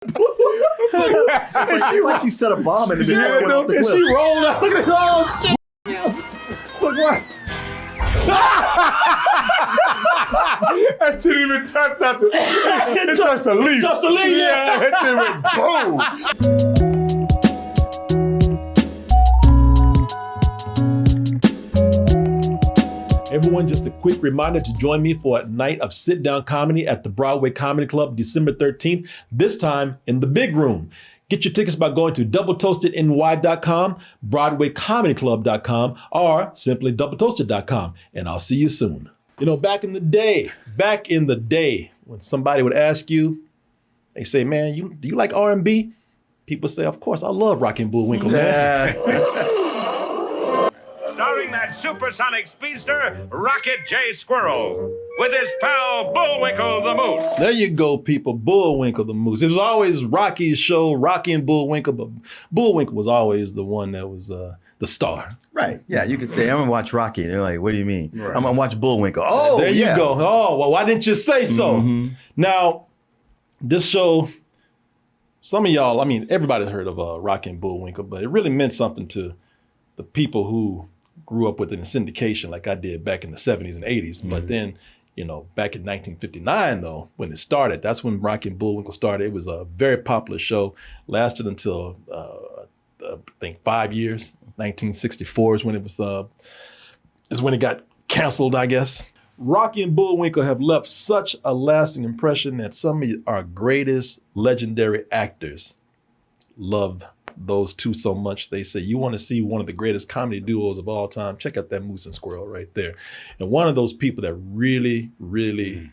It's like she set a bomb in the beginning. And she rolled out. Look at it. Oh, shit. Look what? That didn't even touch nothing. It touched the leaf. Touched the leaf, yeah. That thing went boom. Everyone, just a quick reminder to join me for a night of sit-down comedy at the Broadway Comedy Club, December 13th, this time in the big room. Get your tickets by going to doubletoastedny.com, broadwaycomedyclub.com, or simply doubletoasted.com, and I'll see you soon. You know, back in the day, when somebody would ask you, they say, man, do you like R&B? People say, of course, I love Rocky and Bullwinkle, man. Starring that supersonic speedster, Rocket J. Squirrel, with his pal Bullwinkle the Moose. There you go, people. Bullwinkle the Moose. It was always Rocky's show, Rocky and Bullwinkle, but Bullwinkle was always the one that was the star. Right. Yeah, you could say, I'm gonna watch Rocky. And they're like, what do you mean? Right. I'm gonna watch Bullwinkle. Oh, there you go. Oh, well, why didn't you say so? Mm-hmm. Now, this show, some of y'all, I mean, everybody's heard of Rocky and Bullwinkle, but it really meant something to the people who grew up with it in syndication like I did back in the 70s and 80s. Mm-hmm. But then, you know, back in 1959, though, when it started, that's when Rocky and Bullwinkle started. It was a very popular show, lasted until, I think, 5 years. 1964 is when it was, it got canceled, I guess. Rocky and Bullwinkle have left such a lasting impression that some of our greatest legendary actors love those two so much. They say, you want to see one of the greatest comedy duos of all time? Check out that Moose and Squirrel right there. And one of those people that really, really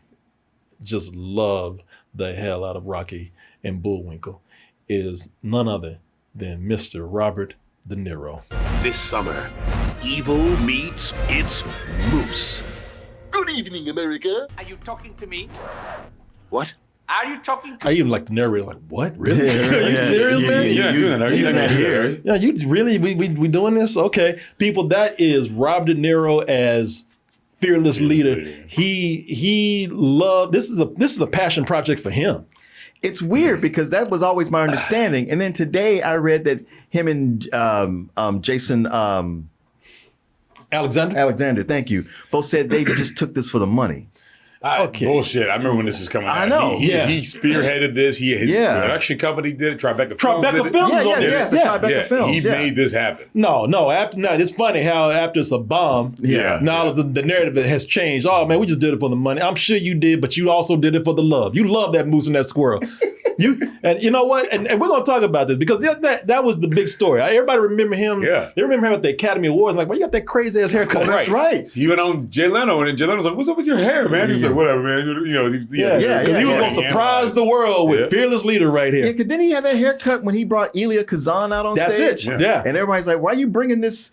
just love the hell out of Rocky and Bullwinkle is none other than Mr. Robert De Niro. This summer, evil meets its moose. Good evening, America. Are you talking to me? What? Are you talking to I even like the narrator, like, what? Really? Are you serious, man? You're not doing that. Are you not here? Yeah, you really, we doing this? Okay. People, that is Rob De Niro as fearless leader. He loved, this is a passion project for him. It's weird because that was always my understanding. And then today I read that him and Jason Alexander, thank you, both said they just took this for the money. Okay. Bullshit. I remember when this was coming out. I know. He spearheaded this. His production company did it. Tribeca Films did it. Tribeca Films. He made this happen. No. It's funny how after it's a bomb, now the narrative has changed. Oh man, we just did it for the money. I'm sure you did, but you also did it for the love. You love that moose and that squirrel. And you know what? And we're gonna talk about this because that was the big story. Everybody remember him. Yeah. They remember him at the Academy Awards. Like, well, you got that crazy ass haircut. That's right. He went on Jay Leno, and then Jay Leno was like, "What's up with your hair, man?" He was like, "Whatever, man." You know, he was gonna surprise the world with fearless leader right here. Yeah, because then he had that haircut when he brought Elia Kazan out on stage. That's it. Yeah. And everybody's like, "Why are you bringing this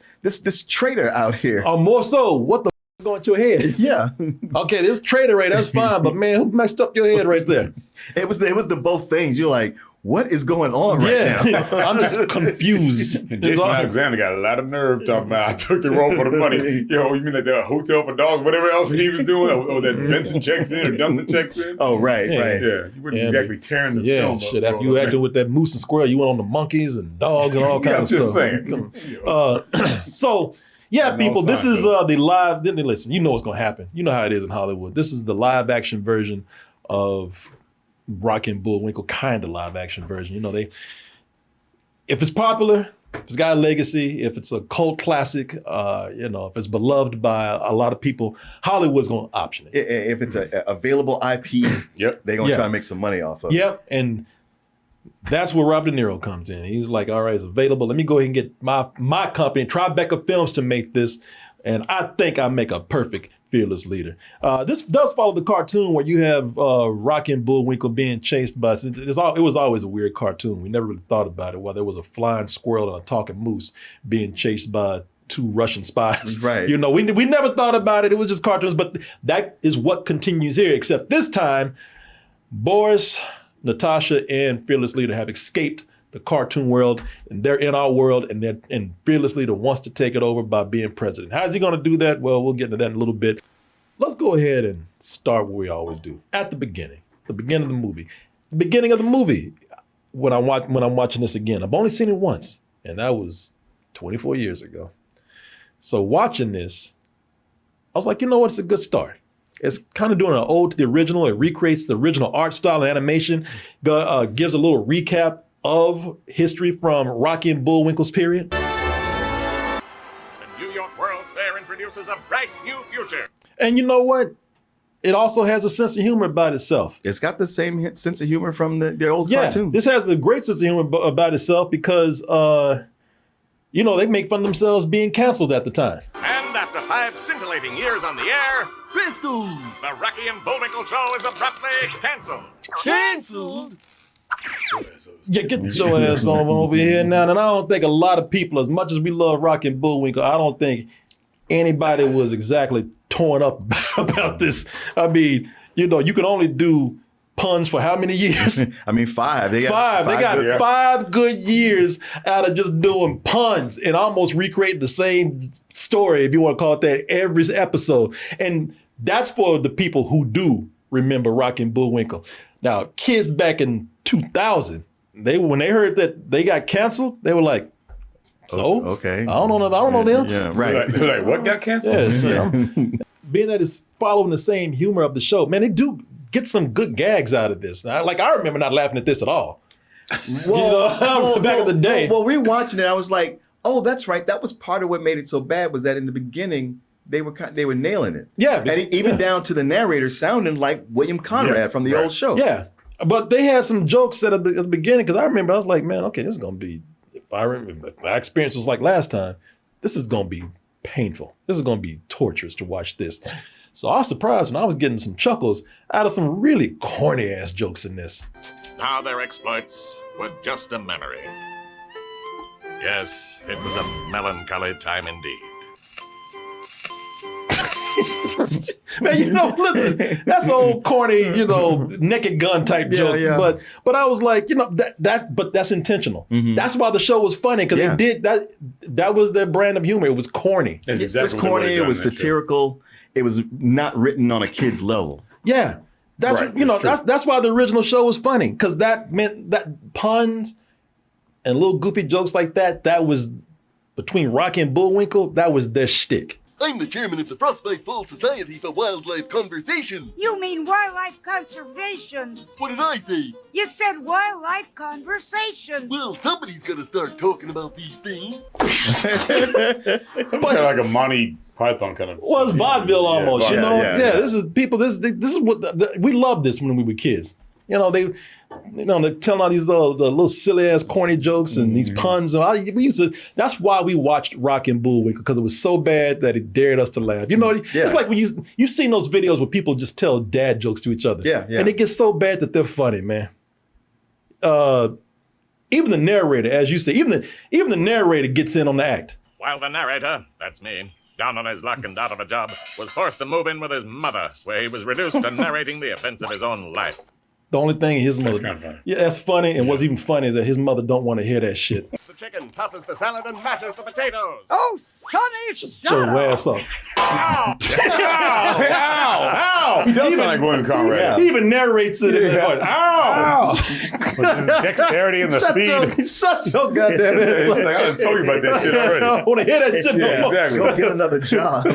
traitor out here?" Oh, more so, what the going to your head? Yeah. Okay, this traitor right, that's fine, but man, who messed up your head right there? It was the both things. You're like, what is going on right now? I'm just confused. Jason Alexander got a lot of nerve talking about, I took the role for the money. Yo, you mean like the hotel for dogs, whatever else he was doing? Or that Benson checks in or Dunson checks in? Oh, right. Yeah, you wouldn't exactly tearing the film up. Shit, after you acted with that moose and squirrel, you went on the monkeys and dogs and all kinds of stuff. I'm just saying. So, yeah, people, this is the live, listen, you know what's going to happen. You know how it is in Hollywood. This is the live action version of Rocky and Bullwinkle, kind of live action version. You know, if it's popular, if it's got a legacy, if it's a cult classic, if it's beloved by a lot of people, Hollywood's going to option it. If it's an available IP, they're going to try to make some money off of it. Yep, and that's where Rob De Niro comes in. He's like, all right, it's available. Let me go ahead and get my company, Tribeca Films, to make this. And I think I make a perfect fearless leader. This does follow the cartoon where you have Rocky and Bullwinkle being chased by, it was always a weird cartoon. We never really thought about it, while there was a flying squirrel and a talking moose being chased by two Russian spies. Right. You know, we never thought about it. It was just cartoons, but that is what continues here, except this time, Boris, Natasha, and Fearless Leader have escaped the cartoon world, and they're in our world, and Fearless Leader wants to take it over by being president. How's he going to do that? Well, we'll get into that in a little bit. Let's go ahead and start where we always do, at the beginning of the movie. The beginning of the movie, when I'm watching this again. I've only seen it once, and that was 24 years ago. So watching this, I was like, you know what? It's a good start. It's kind of doing an ode to the original. It recreates the original art style and animation, gives a little recap of history from Rocky and Bullwinkle's period. The New York World's Fair introduces a bright new future. And you know what? It also has a sense of humor about itself. It's got the same sense of humor from the old Yeah, cartoon. this has a great sense of humor about itself because, they make fun of themselves being canceled at the time. And after 5 scintillating years on the air, Presto! the Rocky and Bullwinkle show is abruptly canceled. Canceled? Yeah, get your ass on over here now. And I don't think a lot of people, as much as we love Rocky and Bullwinkle, I don't think anybody was exactly torn up about this. I mean, you can only do puns for how many years? I mean, 5. They got 5. They got 5 good years out of just doing puns and almost recreating the same story, if you want to call it that, every episode. And that's for the people who do remember Rocky and Bullwinkle. Now, kids back in 2000, when they heard that they got canceled, they were like, so? Okay. I don't know them. Yeah, right. They're like, what got canceled? Being that it's following the same humor of the show, man, they do get some good gags out of this. I remember not laughing at this at all. Back in the day. Well, rewatching it, I was like, oh, that's right. That was part of what made it so bad was that in the beginning, they were nailing it. Yeah. And even down to the narrator sounding like William Conrad from the old show. Yeah. But they had some jokes at the beginning, because I remember I was like, man, okay, this is going to be, if my experience was like last time, this is going to be painful. This is going to be torturous to watch this. So I was surprised when I was getting some chuckles out of some really corny ass jokes in this. Now their exploits were just a memory. Yes, it was a melancholy time indeed. Man, listen, that's old corny, naked gun type joke. yeah. But I was like, but that's intentional. Mm-hmm. That's why the show was funny, because they did that. That was their brand of humor. It was corny. That's It was corny. It was satirical. It was not written on a kid's level. Yeah, that's Right, that's why the original show was funny, because that meant that puns and little goofy jokes like that was between Rocky and Bullwinkle. That was their shtick. I'm the chairman of the Frostbite Fall Society for Wildlife Conversation. You mean wildlife conservation. What did I say? You said wildlife conversation. Well, somebody's got to start talking about these things. It's kind of like a Monty Python kind of. Well, it's vaudeville almost, yeah. This is people. This is what we loved this when we were kids. They're telling all these little silly ass corny jokes and these puns. That's why we watched Rocky and Bullwinkle, because it was so bad that it dared us to laugh. It's like when you've seen those videos where people just tell dad jokes to each other. Yeah. And it gets so bad that they're funny, man. Even the narrator, as you say, even the narrator gets in on the act. While the narrator, that's me, down on his luck and out of a job, was forced to move in with his mother, where he was reduced to narrating the events of his own life. The only thing his mother, kind of funny. Yeah, that's funny. And what's even funny is that his mother don't want to hear that shit. The chicken tosses the salad and mashes the potatoes. Oh, Sonny, shut Show up. your ass up. Ow! He does sound like William Conrad. He even narrates it. In Yeah. Ow! The dexterity and the speed. Shut your goddamn ass up. Like, I done told you about that shit I already. don't want to hear that shit no more. exactly. Go get another job.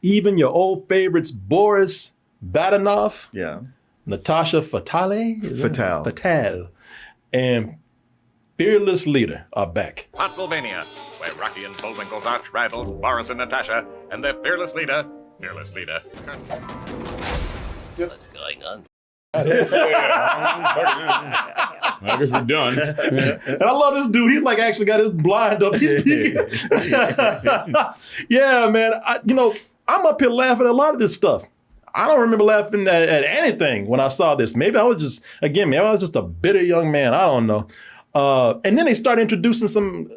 Even your old favorites, Boris Badenov, Yeah. Natasha Fatale, Fatale, and Fearless Leader are back. Pennsylvania, where Rocky and Bullwinkle's arch rivals, Boris and Natasha, and their fearless leader. What's going on? I guess we're done. And I love this dude. He's like actually got his blind up. Yeah, man. I'm up here laughing at a lot of this stuff. I don't remember laughing at anything when I saw this. Maybe I was just a bitter young man. I don't know. And then they started introducing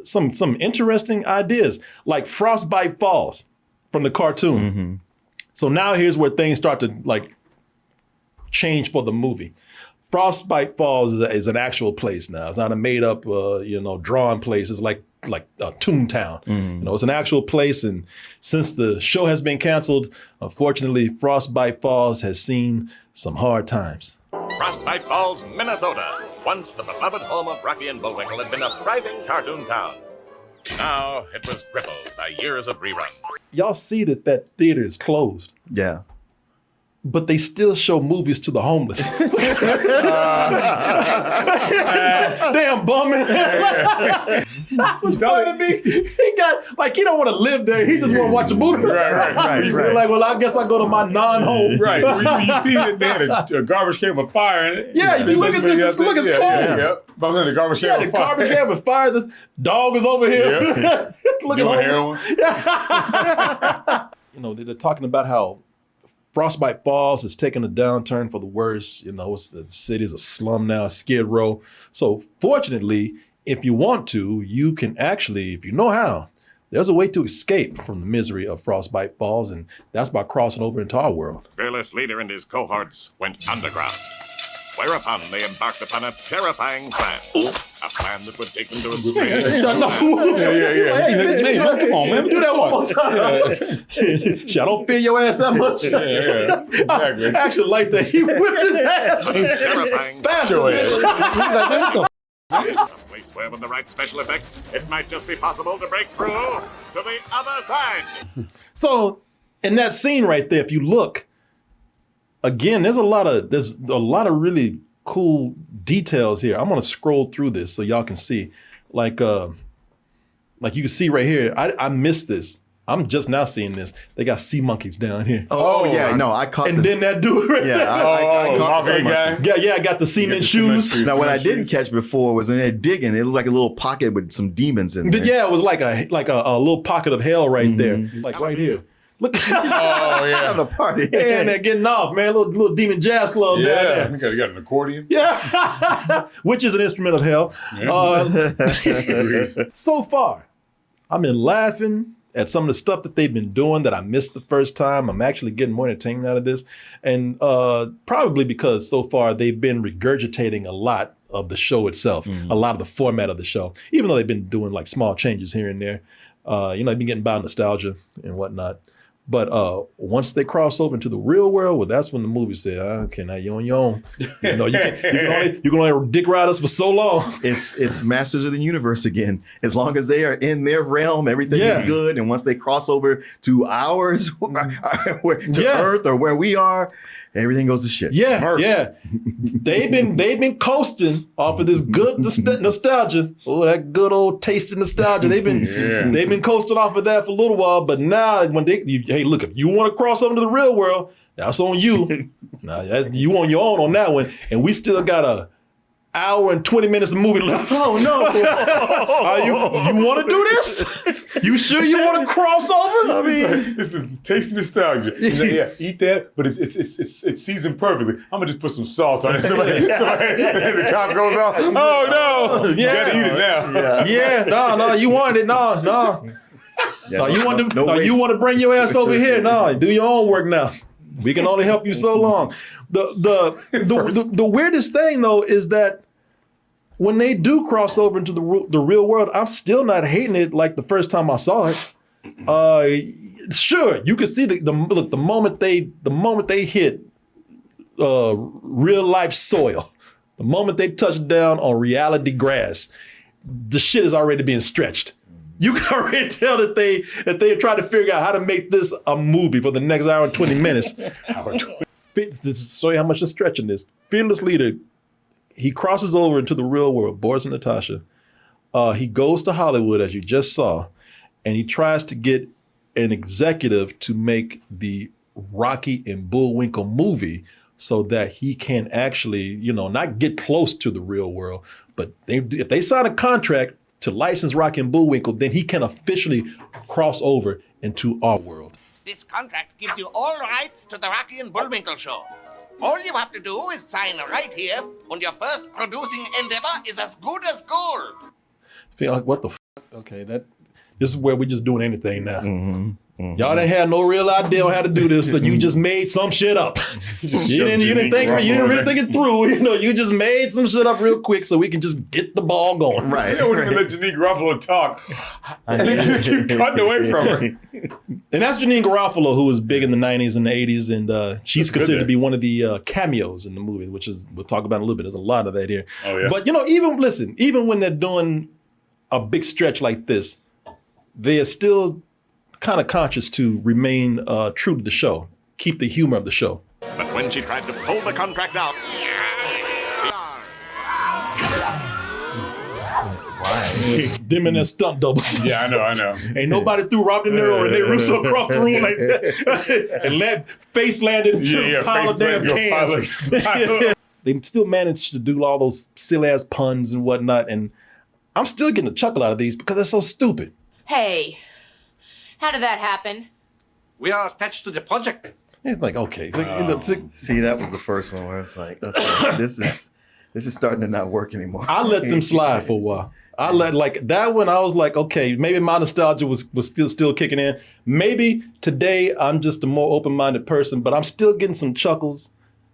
some interesting ideas, like Frostbite Falls from the cartoon. Mm-hmm. So now here's where things start to change for the movie. Frostbite Falls is an actual place now. It's not a made up, drawn place. It's like Toontown. Mm-hmm. It's an actual place. And since the show has been canceled, unfortunately, Frostbite Falls has seen some hard times. Frostbite Falls, Minnesota. Once the beloved home of Rocky and Bullwinkle had been a thriving cartoon town. Now it was crippled by years of reruns. Y'all see that theater is closed, Yeah. but they still show movies to the homeless. Damn bumming. Was funny to me. He got like he don't want to live there. He just want to watch a movie. Right. He's like, well, I guess I go to my non-home. Right. You see that they had a garbage can with fire in it. Yeah, if you look at this, look, it's closed. Yeah. But I'm saying the garbage can Yeah, with the fire. garbage can with fire. This dog is over here. Yeah. Look at Doing homeless. heroin. You know, they're talking about how Frostbite Falls has taken a downturn for the worse. You know, the city's a slum now, a skid row. So fortunately, if you want to, you can actually, if you know how, there's a way to escape from the misery of Frostbite Falls, and that's by crossing over into our world. Fearless leader and his cohorts went underground, whereupon they embarked upon a terrifying plan. A plan that would take them to a space. Hey, Hey, come on, man. do that one more time. Shit, I don't fear your ass that much. Yeah, exactly. I actually like that. He whipped his ass. Terrifying. Faster, Your bitch. A place where, with the right special effects, it might just be possible to break through to the other side. So, in that scene right there, if you look, again, there's a lot of really cool details here. I'm gonna scroll through this so y'all can see. Like you can see right here, I missed this. I'm just now seeing this. They got sea monkeys down here. Oh yeah, no, I caught And this. then that dude right there. I caught the Mafia guy. guy. Yeah, I got the cement shoes. Now, what I didn't catch before was in there digging. It looked like a little pocket with some demons in there. Yeah, it was like a little pocket of hell right there. Like right here. Look. Oh, yeah. Having a party. And they're getting off, man. Little demon jazz club down Yeah. there. You got an accordion. Yeah. Which is an instrument of hell. So far, I've been laughing at some of the stuff that they've been doing that I missed the first time. I'm actually getting more entertainment out of this. And probably because so far they've been regurgitating a lot of the show itself, a lot of the format of the show, even though they've been doing like small changes here and there. They've been getting by nostalgia and whatnot. But once they cross over into the real world, well, that's when the movie said, okay, now you're on your own. You know, you can only dick ride us for so long. It's Masters of the Universe again. As long as they are in their realm, everything is good. And once they cross over to ours, Earth or where we are, everything goes to shit. Yeah. They've been coasting off of this good nostalgia. Oh, that good old taste of nostalgia. They've been coasting off of that for a little while. But now, when hey, look, if you want to cross over to the real world, that's on you. Now you on your own on that one, and we still got a hour and 20 minutes of movie left. Oh no! You want to do this? You sure you want to cross over? I mean, This is taste nostalgia. He's like, yeah, eat that, but it's seasoned perfectly. I'm gonna just put some salt on it. Somebody, the cop goes off. Oh no! You gotta eat it now. No, you wanted it. No. Yeah, You want to bring your ass over here. No, do your own work now. We can only help you so long. The weirdest thing though is that when they do cross over into the real world, I'm still not hating it like the first time I saw it. Sure, you can see the moment they hit real life soil, the moment they touch down on reality grass, the shit is already being stretched. You can already tell that they are trying to figure out how to make this a movie for the next hour and 20 minutes. To show you how much they're stretching this. Fearless leader, he crosses over into the real world, Boris and Natasha. He goes to Hollywood, as you just saw, and he tries to get an executive to make the Rocky and Bullwinkle movie so that he can actually, not get close to the real world, but if they sign a contract to license Rocky and Bullwinkle, then he can officially cross over into our world. This contract gives you all rights to the Rocky and Bullwinkle show. All you have to do is sign right here, and your first producing endeavor is as good as gold. Feel like, what the f***? Okay, this is where we're just doing anything now. Y'all didn't have no real idea on how to do this, so you just made some shit up. you didn't really think it through. You just made some shit up real quick so we can just get the ball going. Right. They wouldn't even let Janine Garofalo talk. And they just keep cutting away from her. And that's Janine Garofalo, who was big in the 90s and the 80s, and she's considered to be one of the cameos in the movie, which is, we'll talk about in a little bit. There's a lot of that here. Oh, yeah. But, even when they're doing a big stretch like this, they are still kind of conscious to remain true to the show, keep the humor of the show. But when she tried to pull the contract out, Them and their stunt doubles. Yeah, I know. Ain't nobody threw Robert De Niro and they Russo across the room like that. And face landed into a pile of damn cans. They still managed to do all those silly ass puns and whatnot, and I'm still getting a chuckle out of these because they're so stupid. Hey, how did that happen? We are attached to the project. It's like, okay. See, that was the first one where it's like, okay, this is starting to not work anymore. I let them slide for a while. I let that one. I was like, okay, maybe my nostalgia was still kicking in. Maybe today I'm just a more open-minded person, but I'm still getting some chuckles.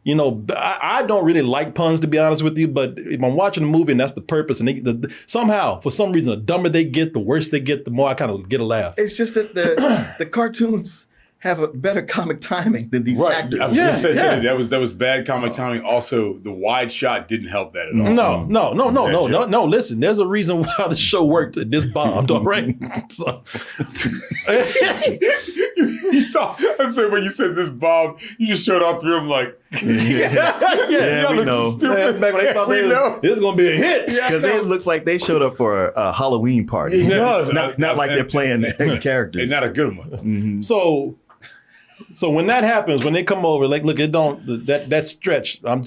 I don't really like puns, to be honest with you, but if I'm watching a movie and that's the purpose, and somehow, for some reason, the dumber they get, the worse they get, the more I kind of get a laugh. It's just that the cartoons have a better comic timing than these actors. I was gonna say that was bad comic timing. Also, the wide shot didn't help that at all. No. Listen, there's a reason why the show worked and this bombed, all right? I'm saying when you said this bomb, you just showed all three of them like, yeah, we know. Back when they thought this was going to be a hit. Because it looks like they showed up for a Halloween party. It does. Not like they're playing characters. And not a good one. Mm-hmm. So when that happens, when they come over, like, look, that stretch, I'm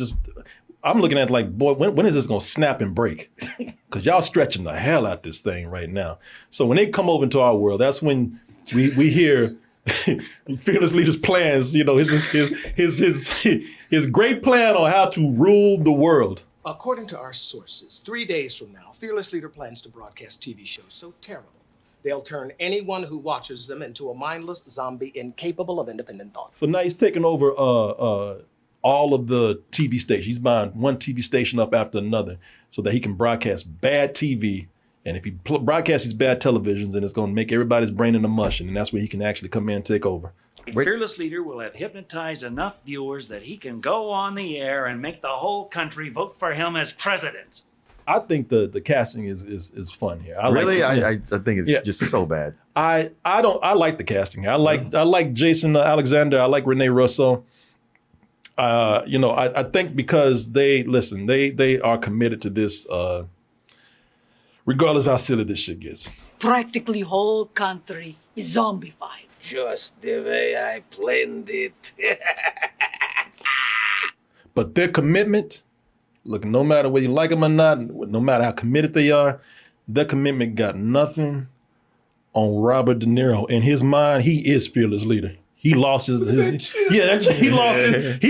looking at like, boy, when is this going to snap and break? Because y'all stretching the hell out this thing right now. So when they come over into our world, that's when we hear Fearless Leader's plans, his great plan on how to rule the world. According to our sources, 3 days from now, Fearless Leader plans to broadcast TV shows so terrible, they'll turn anyone who watches them into a mindless zombie incapable of independent thought. So now he's taking over all of the TV stations. He's buying one TV station up after another so that he can broadcast bad TV. And if he broadcasts these bad televisions, then it's going to make everybody's brain in a mush. And that's where he can actually come in and take over. Fearless Leader will have hypnotized enough viewers that he can go on the air and make the whole country vote for him as president. I think the casting is fun here. I think it's just so bad. I like the casting here. I like Jason Alexander. I like Rene Russo. I think because they are committed to this, regardless of how silly this shit gets. Practically whole country is zombified. Just the way I planned it. But their commitment, look, no matter whether you like them or not, no matter how committed they are, their commitment got nothing on Robert De Niro. In his mind, he is Fearless Leader. He lost he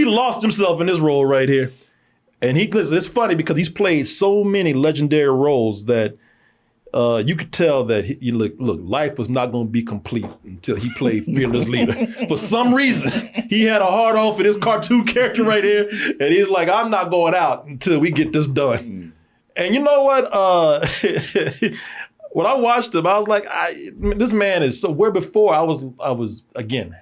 lost himself in this role right here. And it's funny because he's played so many legendary roles that you could tell that look, life was not going to be complete until he played Fearless Leader. For some reason, he had a hard on for this cartoon character right here, and he's like, I'm not going out until we get this done. And you know what? When I watched him, I was like, this man is so. Where before I was again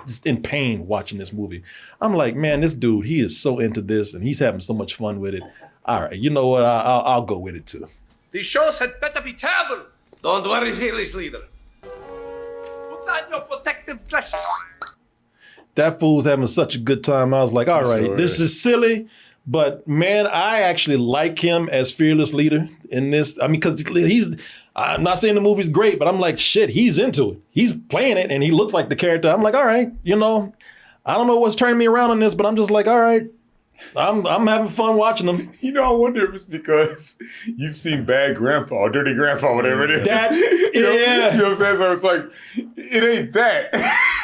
just in pain watching this movie. I'm like, man, this dude, he is so into this, and he's having so much fun with it. All right, you know what? I'll go with it too. These shows had better be terrible. Don't worry, Fearless Leader. Put on your protective glasses. That fool's having such a good time. I was like, all right, this is silly, but man, I actually like him as Fearless Leader in this. I mean, because I'm not saying the movie's great, but I'm like, shit, he's into it. He's playing it, and he looks like the character. I'm like, all right, I don't know what's turning me around on this, but I'm just like, all right. I'm having fun watching them. You know, I wonder if it's because you've seen Bad Grandpa or Dirty Grandpa, whatever it is. That, you know yeah. You know what I'm saying? So it's like, it ain't that.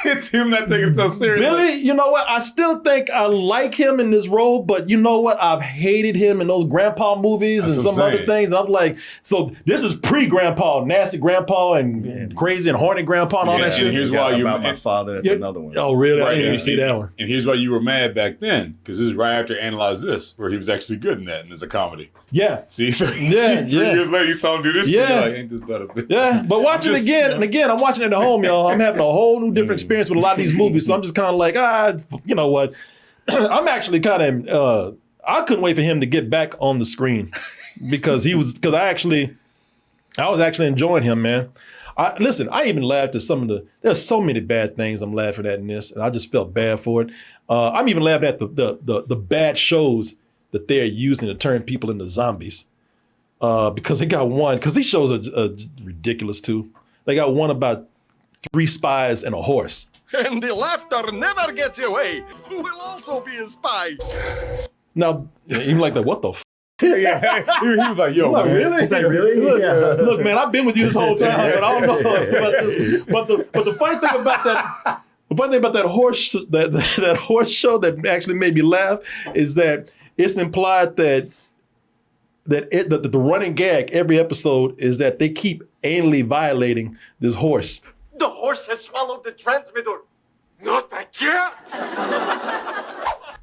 It's him not taking himself seriously. Billy, you know what? I still think I like him in this role, but you know what? I've hated him in those grandpa movies and some other things. I'm like, so this is pre-grandpa, nasty grandpa and crazy and horny grandpa and all that shit. And here's why about my father. That's another one. Oh, really? Right, I didn't even see that one. And here's why you were mad back then, because this is right after Analyze This, where he was actually good in that, and it's a comedy. Yeah. See? So Yeah, 3 years later, you saw him do this shit. You're like, ain't this better? Yeah, but watching it again and again, I'm watching it at home, y'all. I'm having a whole new different experience with a lot of these movies. So I'm just kind of like, you know what? I'm actually kind of, I couldn't wait for him to get back on the screen because I was actually enjoying him, man. Listen, I even laughed at there's so many bad things I'm laughing at in this, and I just felt bad for it. I'm even laughing at the bad shows that they're using to turn people into zombies. Because they got one, because these shows are ridiculous too. They got one about 3 spies and a horse. And the laughter never gets away. Who will also be a spy? Now, even like what the f? Yeah, he was like, yo, man. Really? Is that really? Look, man, I've been with you this whole time, but I don't know about this. But the funny thing about that horse that horse show that actually made me laugh is that it's implied that the running gag every episode is that they keep anally violating this horse. The horse has swallowed the transmitter. Not again.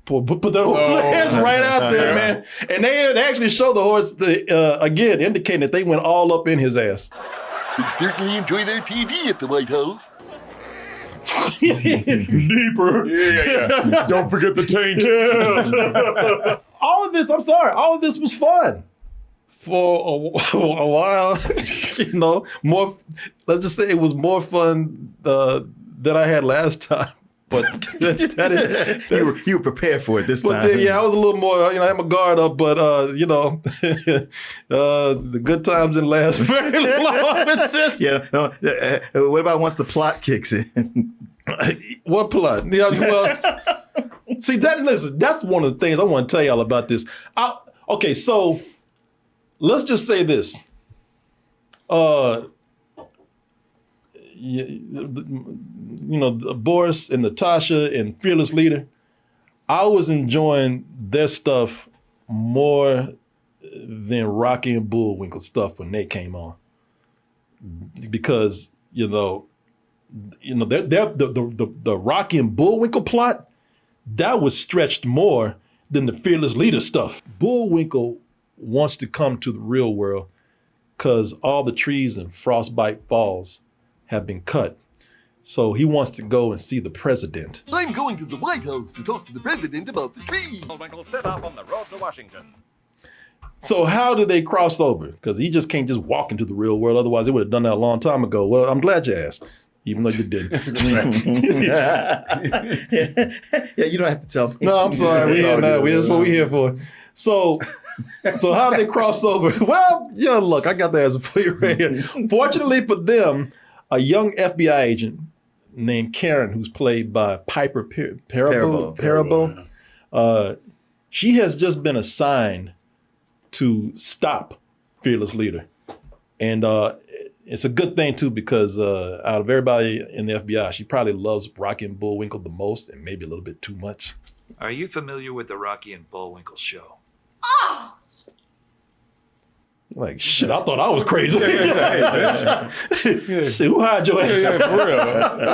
Put the horse hands right out there, man. And they actually show the horse again, indicating that they went all up in his ass. They certainly enjoy their TV at the White House. Deeper. Yeah. Don't forget the taint. Yeah. All of this was fun. For a while, you know, let's just say it was more fun than I had last time. But you were prepared for it this time. I was a little more, I had my guard up, but the good times didn't last very long. What about once the plot kicks in? What plot? See, that's one of the things I want to tell y'all about this. Okay, so let's just say this. Boris and Natasha and Fearless Leader, I was enjoying their stuff more than Rocky and Bullwinkle stuff when they came on. Because, the Rocky and Bullwinkle plot, that was stretched more than the Fearless Leader stuff. Bullwinkle wants to come to the real world because all the trees in Frostbite Falls have been cut. So he wants to go and see the president. I'm going to the White House to talk to the president about the trees. Bullwinkle set off on the road to Washington. So how do they cross over? Because he just can't just walk into the real world. Otherwise, they would have done that a long time ago. Well, I'm glad you asked, even though you didn't. Yeah, you don't have to tell me. No, I'm sorry. That's what we're here for. So how do they cross over? Well, look, I got the answer for you right here. Fortunately for them, a young FBI agent named Karen, who's played by Piper Perabo, she has just been assigned to stop Fearless Leader. And it's a good thing, too, because out of everybody in the FBI, she probably loves Rocky and Bullwinkle the most, and maybe a little bit too much. Are you familiar with the Rocky and Bullwinkle show? Oh! Like, shit, I thought I was crazy. Shit, who hired your ass? Yeah, for real.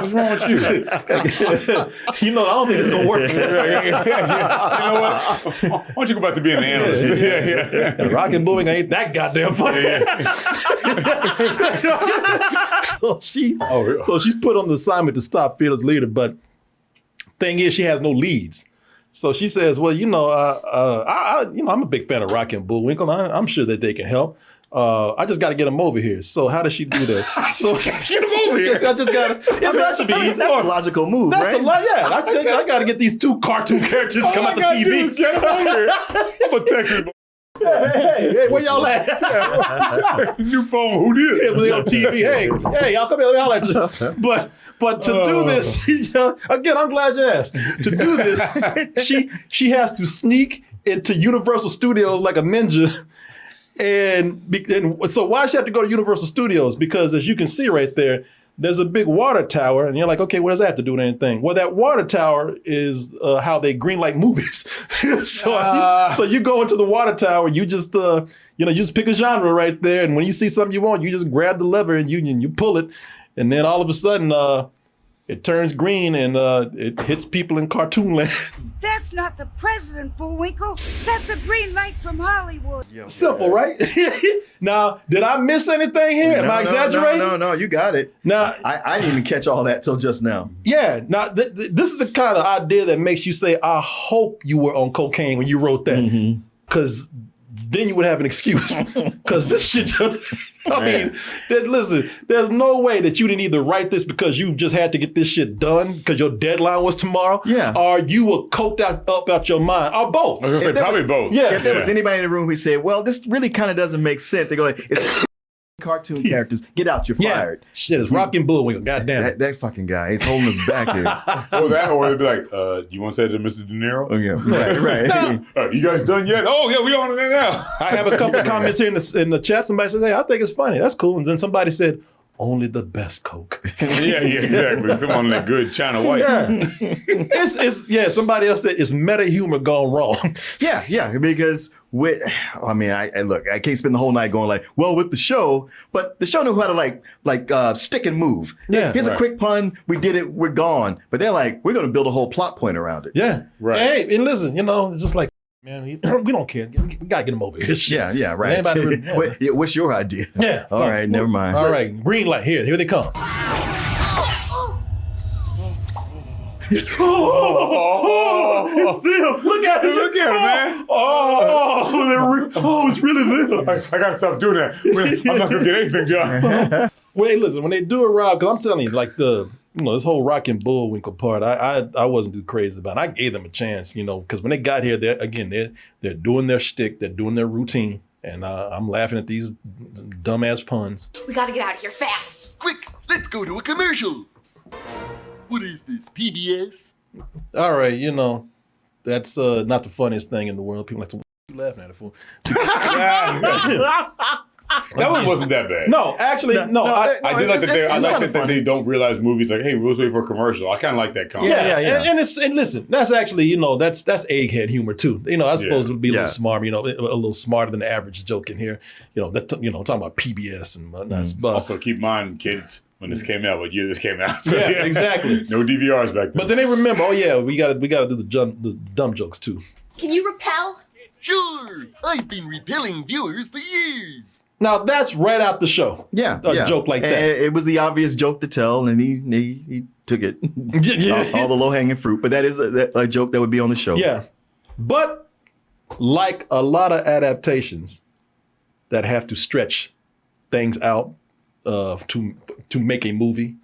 What's wrong with you? I don't think it's going to work. You know what? Why don't you go back to being an analyst? Yeah. Rocky and Bullwinkle ain't that goddamn funny. So she's put on the assignment to stop Fearless Leader, but thing is, she has no leads. So she says, well, I'm a big fan of Rocky and Bullwinkle. I'm sure that they can help. I just got to get them over here. So how does she do that? So get them over here. I just got to. That should be easy. That's a logical move, That's right? I got to get these 2 cartoon characters to come out the TV. Get them over here. I'm a Texas boy. Hey, where y'all at? New phone, who did? Yeah, they on TV. Hey, y'all come here, let me holler at you. But to do this, again, I'm glad you asked. To do this, she has to sneak into Universal Studios like a ninja. And so why does she have to go to Universal Studios? Because as you can see right there, there's a big water tower, and you're like, okay, what does that have to do with anything? Well, that water tower is how they greenlight movies. So you go into the water tower, you just you just pick a genre right there, and when you see something you want, you just grab the lever and you pull it, and then all of a sudden it turns green and it hits people in cartoon land. That's not the president, Bullwinkle. That's a green light from Hollywood. Simple, right? Now, did I miss anything here? Am I exaggerating? No, you got it. Now, I didn't even catch all that till just now. Yeah, now this is the kind of idea that makes you say, I hope you were on cocaine when you wrote that. Because then you would have an excuse. Because this shit, listen, there's no way that you didn't either write this because you just had to get this shit done because your deadline was tomorrow, or you were coked out your mind, or both. I was going to say probably both. Yeah. If there was anybody in the room who said, well, this really kind of doesn't make sense, they go, it's cartoon characters, get out, you're fired. Shit, it's Rocky and Bullwinkle, goddamn. That fucking guy, he's holding us back here. Or they'd be like, do you want to say to Mr. De Niro? Oh, yeah, right. You guys done yet? Oh, yeah, we on it now. I have a couple of comments here in the chat. Somebody says, hey, I think it's funny. That's cool. And then somebody said, only the best Coke. yeah, exactly. Someone that good China White. Yeah. Somebody else said it's meta humor gone wrong. Yeah, because I can't spend the whole night going like, well, with the show, but the show knew how to like stick and move. Yeah, here's a quick pun. We did it. We're gone. But they're like, we're going to build a whole plot point around it. Yeah, right. Hey, and listen, it's just like, man, we don't care. We gotta get him over here. Yeah, right. What's your idea? Yeah. All right, never mind. All right, green light. Here they come. It's them. Look at it. Look at it, man. It's really them. I gotta stop doing that. I'm not gonna get anything done. Wait, listen. When they do it, Rob, because I'm telling you, like this whole Rocky and Bullwinkle part, I wasn't too crazy about it. I gave them a chance, because when they got here, they're doing their shtick, they're doing their routine, and I'm laughing at these dumbass puns. We gotta get out of here fast. Quick, let's go to a commercial. What is this, PBS? All right, that's not the funniest thing in the world. People like to keep laughing at it for. That one wasn't that bad. No, actually, no. I did like that they don't realize movies like, hey, we'll wait for a commercial. I kind of like that concept. Yeah. And listen, that's actually, that's egghead humor too. I suppose it would be a little smart, a little smarter than the average joke in here. Talking about PBS and whatnot. Also, keep in mind, kids, when this came out, what year this came out. So, yeah, exactly. No DVRs back then. But then they remember, we gotta do the dumb jokes too. Can you repel? Sure, I've been repelling viewers for years. Now that's right out the show. Yeah, a joke like that. And it was the obvious joke to tell, and he took it. all the low hanging fruit. But that is a joke that would be on the show. Yeah, but like a lot of adaptations that have to stretch things out to make a movie,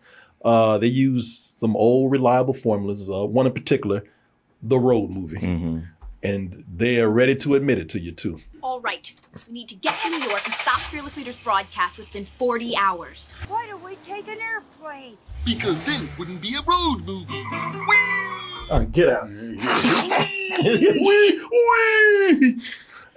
they use some old reliable formulas. One in particular, the road movie, and they are ready to admit it to you too. All right, we need to get to New York and stop Fearless Leader's broadcast within 40 hours. Why don't we take an airplane? Because then it wouldn't be a road movie. Whee! All right, get out.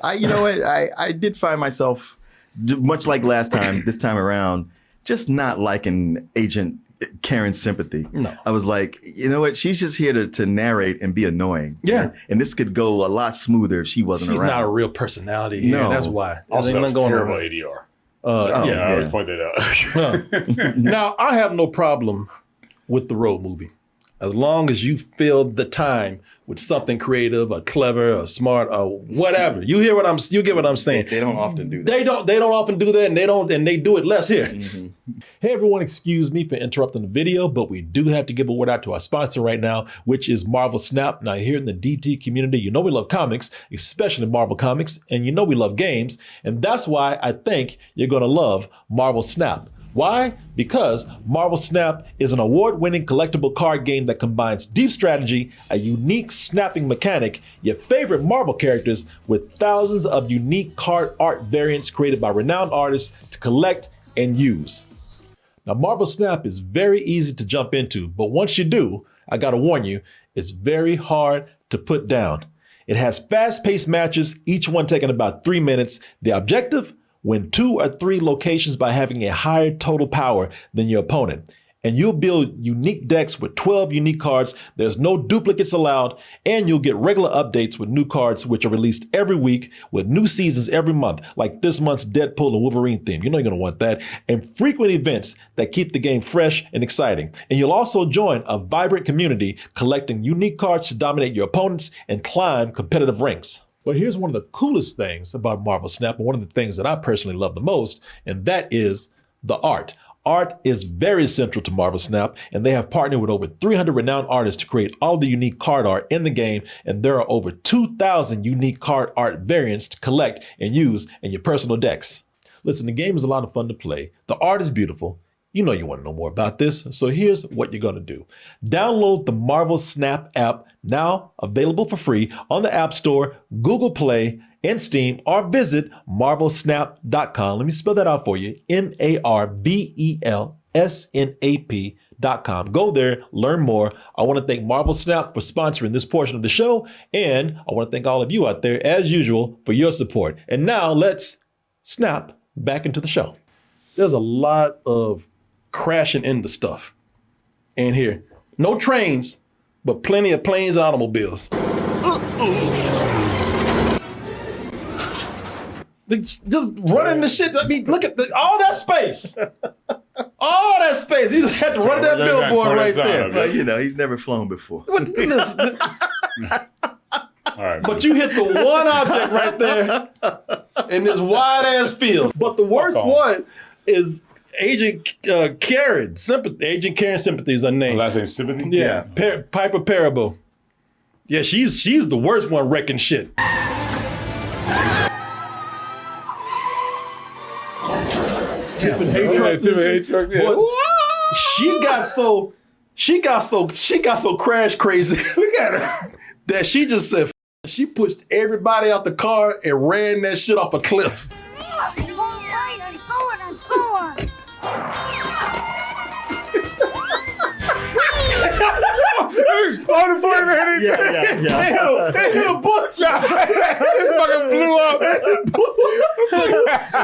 I did find myself, much like last time, this time around, just not liking Agent Karen's sympathy. No. I was like, you know what? She's just here to narrate and be annoying. Yeah. And this could go a lot smoother if she wasn't She's around. She's not a real personality here. No. That's why. Also, that's terrible ADR. I always point that out. Now, I have no problem with the road movie. As long as you fill the time with something creative or clever or smart or whatever. You get what I'm saying. They don't often do that. They don't often do that, and they do it less here. Hey everyone, excuse me for interrupting the video, but we do have to give a word out to our sponsor right now, which is Marvel Snap. Now here in the DT community, we love comics, especially Marvel comics, and we love games, and that's why I think you're gonna love Marvel Snap. Why? Because Marvel Snap is an award-winning collectible card game that combines deep strategy, a unique snapping mechanic, your favorite Marvel characters, with thousands of unique card art variants created by renowned artists to collect and use. Now, Marvel Snap is very easy to jump into, but once you do, I gotta warn you, it's very hard to put down. It has fast-paced matches, each one taking about 3 minutes. The objective? Win 2 or 3 locations by having a higher total power than your opponent. And you'll build unique decks with 12 unique cards. There's no duplicates allowed, and you'll get regular updates with new cards which are released every week with new seasons every month, like this month's Deadpool and Wolverine theme. You know you're gonna want that. And frequent events that keep the game fresh and exciting. And you'll also join a vibrant community collecting unique cards to dominate your opponents and climb competitive ranks. But here's one of the coolest things about Marvel Snap, and one of the things that I personally love the most, and that is the art. Art is very central to Marvel Snap, and they have partnered with over 300 renowned artists to create all the unique card art in the game, and there are over 2,000 unique card art variants to collect and use in your personal decks. Listen, the game is a lot of fun to play. The art is beautiful. You know you want to know more about this, so here's what you're going to do. Download the Marvel Snap app, now available for free on the App Store, Google Play, and Steam, or visit marvelsnap.com. Let me spell that out for you. marvelsnap.com. Go there, learn more. I want to thank Marvel Snap for sponsoring this portion of the show, and I want to thank all of you out there, as usual, for your support. And now let's snap back into the show. There's a lot of crashing into stuff in here. No trains, but plenty of planes and automobiles. Just running the shit. I mean, look at all that space. All that space. He just had to run that billboard right there. Well, you know, he's never flown before. All right, but you hit the one object right there in this wide ass field. But the worst one is Agent Karen Sympathy. Agent Karen Sympathy is her name. Last name Sympathy? Yeah. Piper Parabo. Yeah, she's the worst one wrecking shit. Tipping hay trucks. Yeah. She got so crash crazy. Look at her. That she just said, she pushed everybody out the car and ran that shit off a cliff. I'm going. Exploded for him. Yeah. It hit a bush. It fucking blew up.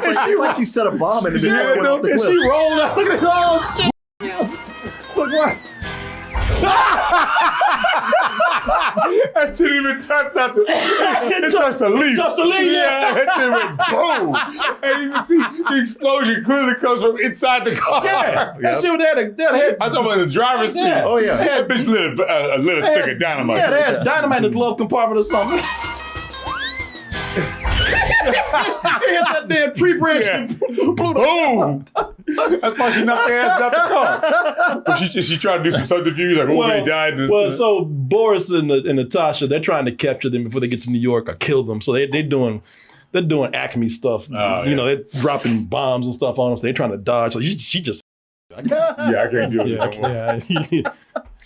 It's like she set a bomb in the middle of the cliff. And she rolled out. Look at it. Oh, shit. Look what? That shit even touched nothing. It touched the leaf. Touched the leaf, yeah. That thing went boom. And you can see the explosion clearly comes from inside the car. Yeah. That shit was there. I'm talking about the driver's seat. Yeah. Oh, yeah. That bitch lit a little stick of dynamite. Yeah, they had dynamite in the glove compartment or something. They hit that damn tree branch. Yeah. Boom. That's why she knocked their ass out the car. But she tried to do some subterfuge, like, they died. So Boris and Natasha, they're trying to capture them before they get to New York or kill them. So they're doing Acme stuff. You know, they're dropping bombs and stuff on them. So they're trying to dodge. So she just. I can't do it.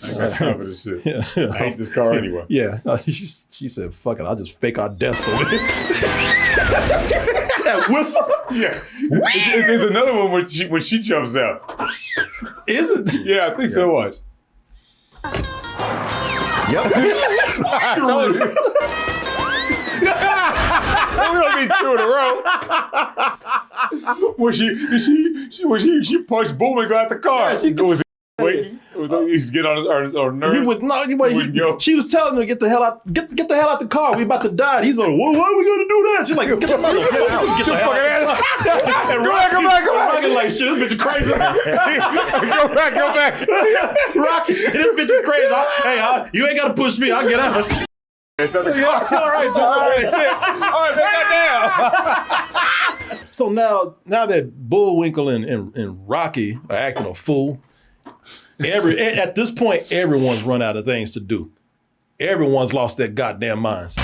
I ain't got time for this shit. Yeah. I hate this car anyway. Yeah. She said, fuck it, I'll just fake our deaths over here. That whistle. Yeah. There's another one when she jumps out. Is it? Yeah, I think so. Watch. Yep. I told you. We don't need 2 in a row. When she punched Bullwinkle out the car. Yeah, was waiting. He was getting on his nerves. She was telling him to get the hell out the car. We about to die. He's like, well, why are we gonna do that? She's like, get the hell out. And Go back. Rocky's like, shit, this bitch is crazy. Go back. Rocky said, this bitch is crazy. You ain't gotta push me. I'll get out. It's not the car. All right, take that down. So now that Bullwinkle and Rocky are acting a fool, at this point, everyone's run out of things to do. Everyone's lost their goddamn minds. The